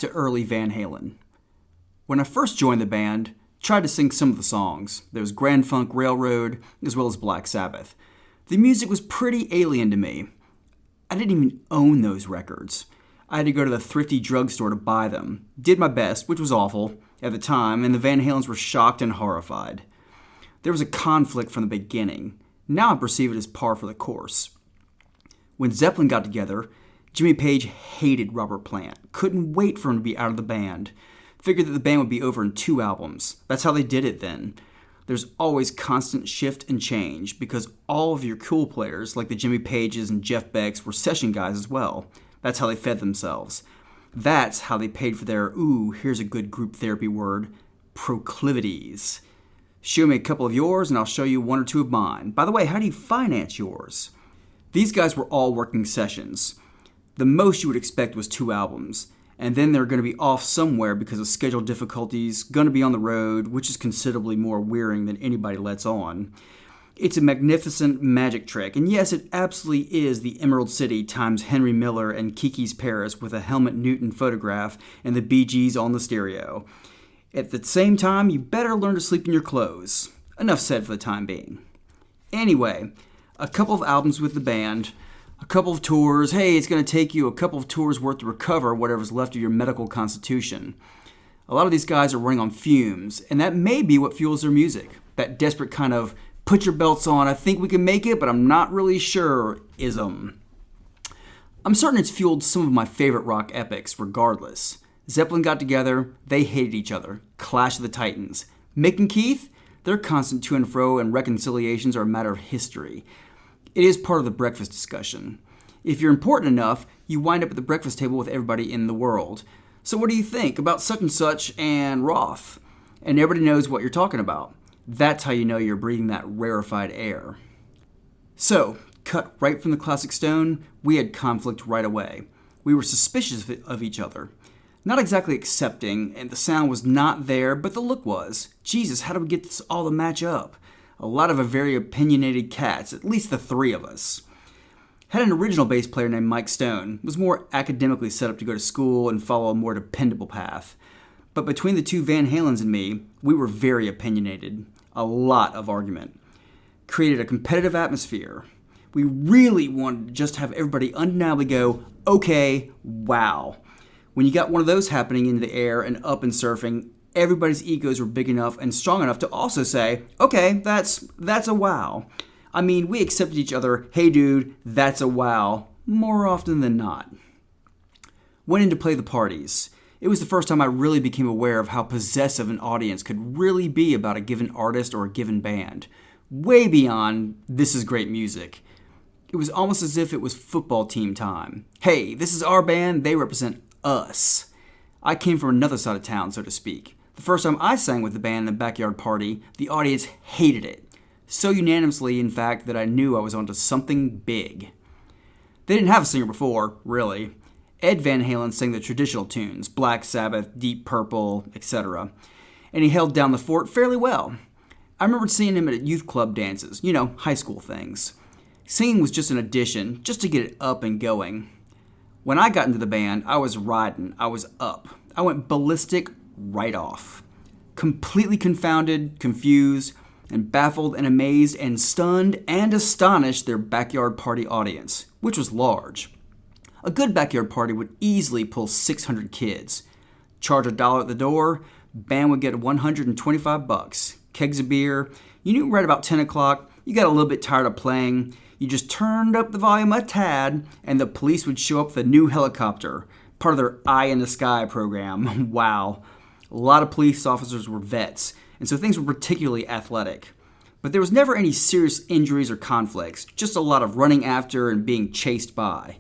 to early Van Halen. When I first joined the band, I tried to sing some of the songs. There was Grand Funk Railroad, as well as Black Sabbath. The music was pretty alien to me. I didn't even own those records. I had to go to the thrifty drugstore to buy them. Did my best, which was awful at the time, and the Van Halens were shocked and horrified. There was a conflict from the beginning. Now I perceive it as par for the course. When Zeppelin got together, Jimmy Page hated Robert Plant, couldn't wait for him to be out of the band. Figured that the band would be over in 2 albums. That's how they did it then. There's always constant shift and change because all of your cool players, like the Jimmy Pages and Jeff Becks, were session guys as well. That's how they fed themselves. That's how they paid for their, here's a good group therapy word, proclivities. Show me a couple of yours and I'll show you 1 or 2 of mine. By the way, how do you finance yours? These guys were all working sessions. The most you would expect was 2 albums. And then they're going to be off somewhere because of schedule difficulties, going to be on the road, which is considerably more wearing than anybody lets on. It's a magnificent magic trick, and yes, it absolutely is the Emerald City times Henry Miller and Kiki's Paris with a Helmut Newton photograph and the Bee Gees on the stereo. At the same time, you better learn to sleep in your clothes. Enough said for the time being. Anyway, a couple of albums with the band, a couple of tours. Hey, it's going to take you a couple of tours worth to recover whatever's left of your medical constitution. A lot of these guys are running on fumes, and that may be what fuels their music. That desperate kind of, put your belts on, I think we can make it, but I'm not really sure ism. I'm certain it's fueled some of my favorite rock epics, regardless. Zeppelin got together, they hated each other. Clash of the Titans. Mick and Keith, their constant to and fro and reconciliations are a matter of history. It is part of the breakfast discussion. If you're important enough, you wind up at the breakfast table with everybody in the world. So what do you think about such and such and Roth? And everybody knows what you're talking about. That's how you know you're breathing that rarefied air. So, cut right from the classic stone, we had conflict right away. We were suspicious of each other. Not exactly accepting, and the sound was not there, but the look was. Jesus, how do we get this all to match up? A lot of very opinionated cats, at least the 3 of us. Had an original bass player named Mike Stone, was more academically set up to go to school and follow a more dependable path. But between the 2 Van Halens and me, we were very opinionated. A lot of argument. Created a competitive atmosphere. We really wanted to just have everybody undeniably go, okay, wow. When you got one of those happening in the air and up and surfing, everybody's egos were big enough and strong enough to also say, okay, that's a wow. I mean, we accepted each other, hey dude, that's a wow, more often than not. Went in to play the parties. It was the first time I really became aware of how possessive an audience could really be about a given artist or a given band. Way beyond, this is great music. It was almost as if it was football team time. Hey, this is our band, they represent us. I came from another side of town, so to speak. The first time I sang with the band in the backyard party, the audience hated it. So unanimously, in fact, that I knew I was onto something big. They didn't have a singer before, really. Ed Van Halen sang the traditional tunes, Black Sabbath, Deep Purple, etc. And he held down the fort fairly well. I remember seeing him at youth club dances, high school things. Singing was just an addition, just to get it up and going. When I got into the band, I was riding, I was up. I went ballistic right off. Completely confounded, confused, and baffled and amazed and stunned and astonished their backyard party audience, which was large. A good backyard party would easily pull 600 kids. Charge $1 at the door, band would get $125. Kegs of beer. You knew right about 10 o'clock, you got a little bit tired of playing. You just turned up the volume a tad, and the police would show up with a new helicopter, part of their Eye in the Sky program. Wow. A lot of police officers were vets, and so things were particularly athletic. But there was never any serious injuries or conflicts, just a lot of running after and being chased by.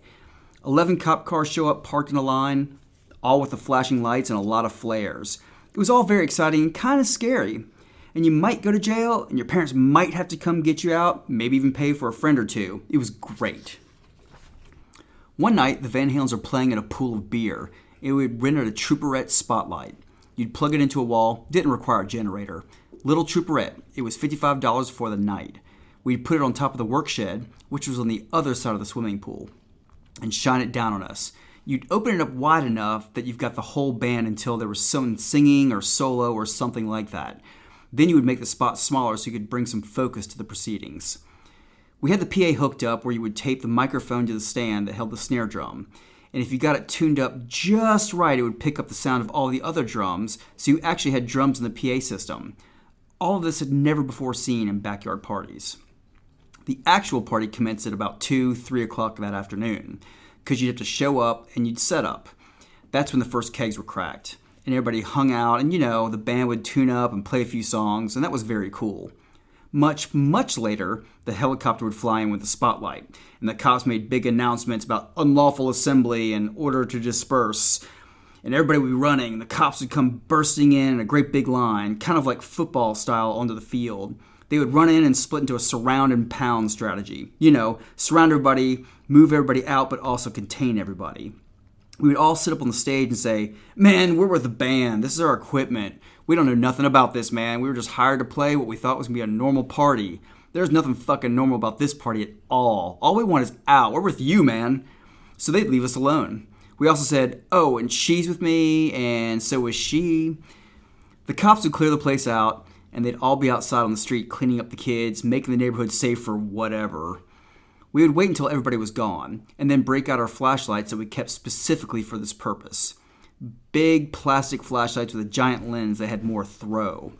11 cop cars show up parked in a line, all with the flashing lights and a lot of flares. It was all very exciting and kind of scary. And you might go to jail, and your parents might have to come get you out, maybe even pay for a friend or two. It was great. One night, the Van Halens were playing in a pool of beer, and we had rented a Trooperette Spotlight. You'd plug it into a wall, didn't require a generator. Little Trooperette, it was $55 for the night. We'd put it on top of the work shed, which was on the other side of the swimming pool, and shine it down on us. You'd open it up wide enough that you've got the whole band until there was someone singing or solo or something like that. Then you would make the spot smaller so you could bring some focus to the proceedings. We had the PA hooked up where you would tape the microphone to the stand that held the snare drum. And if you got it tuned up just right, it would pick up the sound of all the other drums, so you actually had drums in the PA system. All of this had never before seen in backyard parties. The actual party commenced at about 2, 3 o'clock that afternoon, because you'd have to show up and you'd set up. That's when the first kegs were cracked, and everybody hung out, and the band would tune up and play a few songs, and that was very cool. Much, much later, the helicopter would fly in with the spotlight, and the cops made big announcements about unlawful assembly and order to disperse. And everybody would be running, and the cops would come bursting in a great big line, kind of like football style onto the field. They would run in and split into a surround and pound strategy. Surround everybody, move everybody out, but also contain everybody. We would all sit up on the stage and say, "Man, we're with the band. This is our equipment. We don't know nothing about this, man. We were just hired to play what we thought was going to be a normal party. There's nothing fucking normal about this party at all. All we want is out. We're with you, man." So they'd leave us alone. We also said, "Oh, and she's with me, and so is she." The cops would clear the place out, and they'd all be outside on the street cleaning up the kids, making the neighborhood safe for whatever. We would wait until everybody was gone, and then break out our flashlights that we kept specifically for this purpose. Big plastic flashlights with a giant lens that had more throw.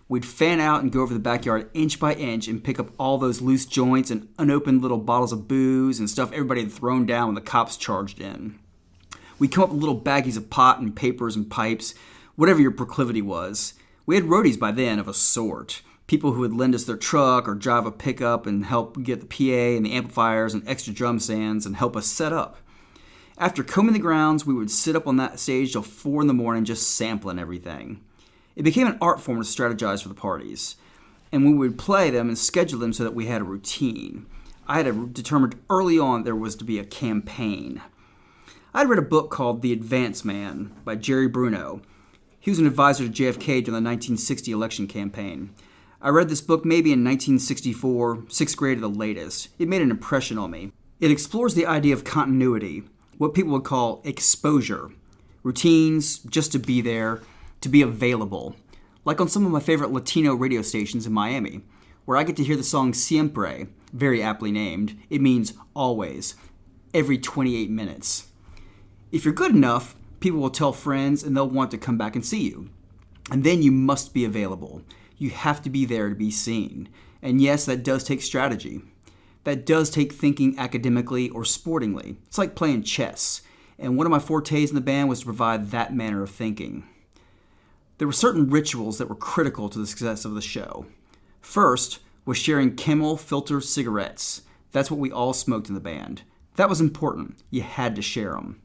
We'd fan out and go over the backyard inch by inch and pick up all those loose joints and unopened little bottles of booze and stuff everybody had thrown down when the cops charged in. We'd come up with little baggies of pot and papers and pipes, whatever your proclivity was. We had roadies by then of a sort. People who would lend us their truck or drive a pickup and help get the PA and the amplifiers and extra drum stands and help us set up. After combing the grounds, we would sit up on that stage till 4 in the morning just sampling everything. It became an art form to strategize for the parties. And we would play them and schedule them so that we had a routine. I had determined early on there was to be a campaign. I had read a book called The Advance Man by Jerry Bruno. He was an advisor to JFK during the 1960 election campaign. I read this book maybe in 1964, 6th grade at the latest. It made an impression on me. It explores the idea of continuity, what people would call exposure. Routines, just to be there, to be available. Like on some of my favorite Latino radio stations in Miami, where I get to hear the song Siempre, very aptly named. It means always, every 28 minutes. If you're good enough, people will tell friends and they'll want to come back and see you. And then you must be available. You have to be there to be seen. And yes, that does take strategy. That does take thinking academically or sportingly. It's like playing chess. And one of my fortes in the band was to provide that manner of thinking. There were certain rituals that were critical to the success of the show. First was sharing Camel filter cigarettes. That's what we all smoked in the band. That was important. You had to share them.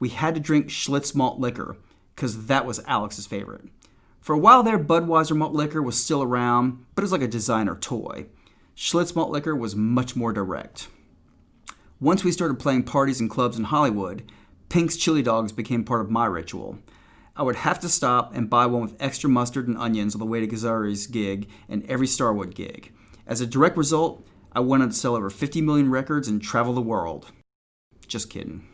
We had to drink Schlitz malt liquor, because that was Alex's favorite. For a while there, Budweiser malt liquor was still around, but it was like a designer toy. Schlitz malt liquor was much more direct. Once we started playing parties and clubs in Hollywood, Pink's chili dogs became part of my ritual. I would have to stop and buy one with extra mustard and onions on the way to Gazzari's gig and every Starwood gig. As a direct result, I went on to sell over 50 million records and travel the world. Just kidding.